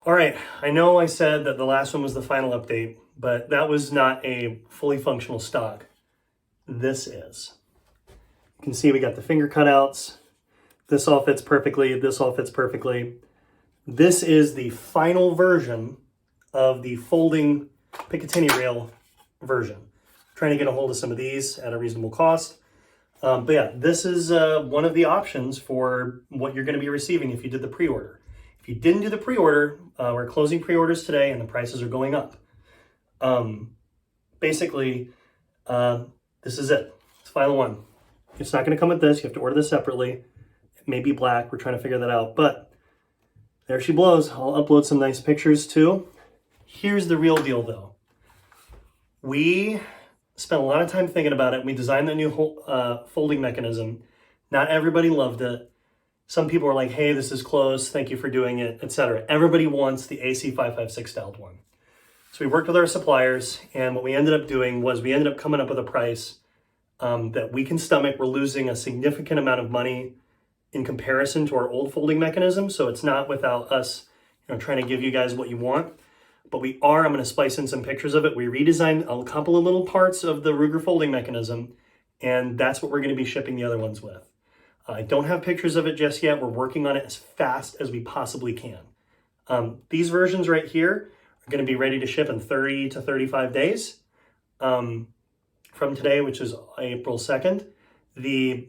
All right, I know I said that the last one was the final update, but that was not a fully functional stock. This is. You can see we got the finger cutouts. This all fits perfectly. This all fits perfectly. This is the final version of the folding Picatinny rail version. I'm trying to get a hold of some of these at a reasonable cost. But yeah, this is one of the options for what you're going to be receiving if you did the pre-order. If you didn't do the pre-order, we're closing pre-orders today and the prices are going up. Basically, this is it. It's the final one. It's not going to come with this. You have to order this separately. It may be black. We're trying to figure that out. But there she blows. I'll upload some nice pictures too. Here's the real deal though. We spent a lot of time thinking about it. We designed the new folding mechanism. Not everybody loved it. Some people were like, hey, this is close. Thank you for doing it, etc. Everybody wants the AC556 styled one. So we worked with our suppliers, and what we ended up doing was we ended up coming up with a price that we can stomach. We're losing a significant amount of money in comparison to our old folding mechanism. So it's not without us, trying to give you guys what you want. But I'm going to splice in some pictures of it. We redesigned a couple of little parts of the Ruger folding mechanism, and that's what we're going to be shipping the other ones with. I don't have pictures of it just yet. We're working on it as fast as we possibly can. These versions right here are going to be ready to ship in 30 to 35 days from today, which is April 2nd. The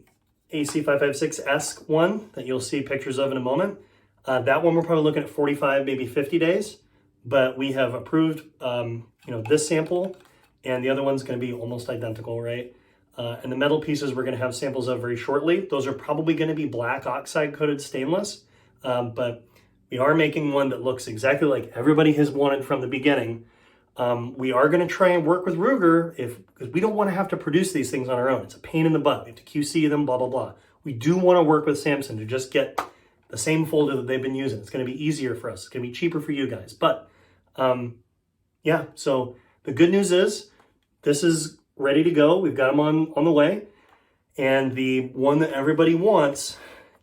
AC556S one that you'll see pictures of in a moment, that one we're probably looking at 45, maybe 50 days. But we have approved, this sample, and the other one's going to be almost identical, right? And the metal pieces we're going to have samples of very shortly. Those are probably going to be black oxide coated stainless, but we are making one that looks exactly like everybody has wanted from the beginning. We are going to try and work with Ruger because we don't want to have to produce these things on our own. It's a pain in the butt. We have to QC them, blah, blah, blah. We do want to work with Samsung to just get the same folder that they've been using. It's going to be easier for us. It's going to be cheaper for you guys. But yeah, so the good news is this is ready to go. We've got them on the way. And the one that everybody wants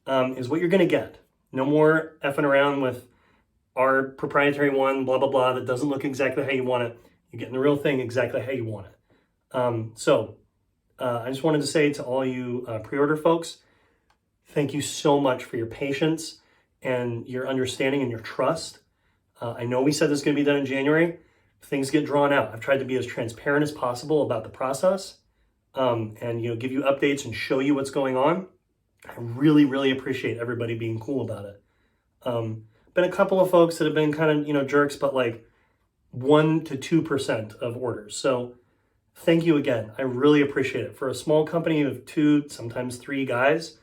is what you're going to get. No more effing around with our proprietary one, blah, blah, blah, that doesn't look exactly how you want it. You're getting the real thing exactly how you want it. I just wanted to say to all you pre-order folks, thank you so much for your patience and your understanding and your trust. I know we said this is going to be done in January. Things get drawn out. I've tried to be as transparent as possible about the process and give you updates and show you what's going on. I really, really appreciate everybody being cool about it. Been a couple of folks that have been kind of, jerks, but like 1 to 2% of orders. So thank you again. I really appreciate it. For a small company of 2, sometimes 3 guys,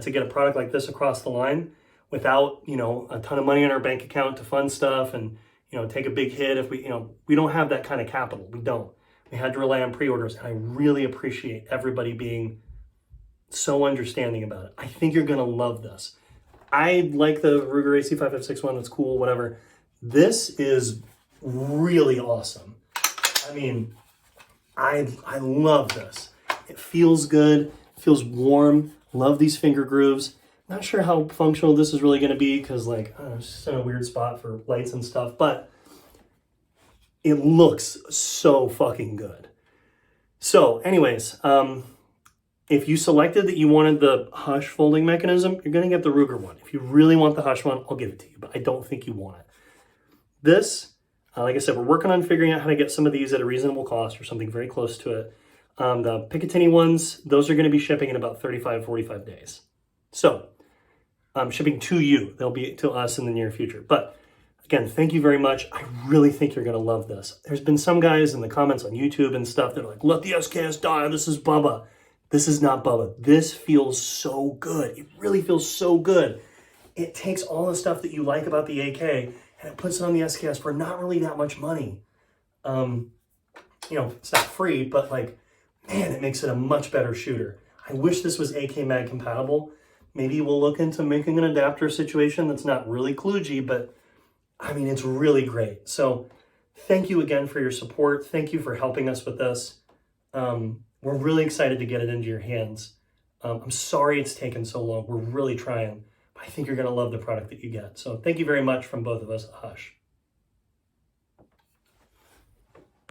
to get a product like this across the line without, a ton of money in our bank account to fund stuff and, take a big hit if we don't have that kind of capital. We don't. We had to rely on pre-orders, and I really appreciate everybody being so understanding about it. I think you're going to love this. I like the Ruger AC556 one. That's cool, whatever. This is really awesome. I mean, I love this. It feels good. It feels warm. Love these finger grooves. Not sure how functional this is really going to be because, it's just in a weird spot for lights and stuff, but it looks so fucking good. So, anyways, if you selected that you wanted the Hush folding mechanism, you're going to get the Ruger one. If you really want the Hush one, I'll give it to you, but I don't think you want it. This, like I said, we're working on figuring out how to get some of these at a reasonable cost or something very close to it. The Picatinny ones, those are going to be shipping in about 35, 45 days. So, shipping to you. They'll be to us in the near future. But again, thank you very much. I really think you're going to love this. There's been some guys in the comments on YouTube and stuff that are like, let the SKS die. This is Bubba. This is not Bubba. This feels so good. It really feels so good. It takes all the stuff that you like about the AK and it puts it on the SKS for not really that much money. It's not free, but man, it makes it a much better shooter. I wish this was AK mag compatible. Maybe we'll look into making an adapter situation that's not really kludgy, but I mean, it's really great. So thank you again for your support. Thank you for helping us with this. We're really excited to get it into your hands. I'm sorry it's taken so long. We're really trying, I think you're going to love the product that you get. So thank you very much from both of us. Hush.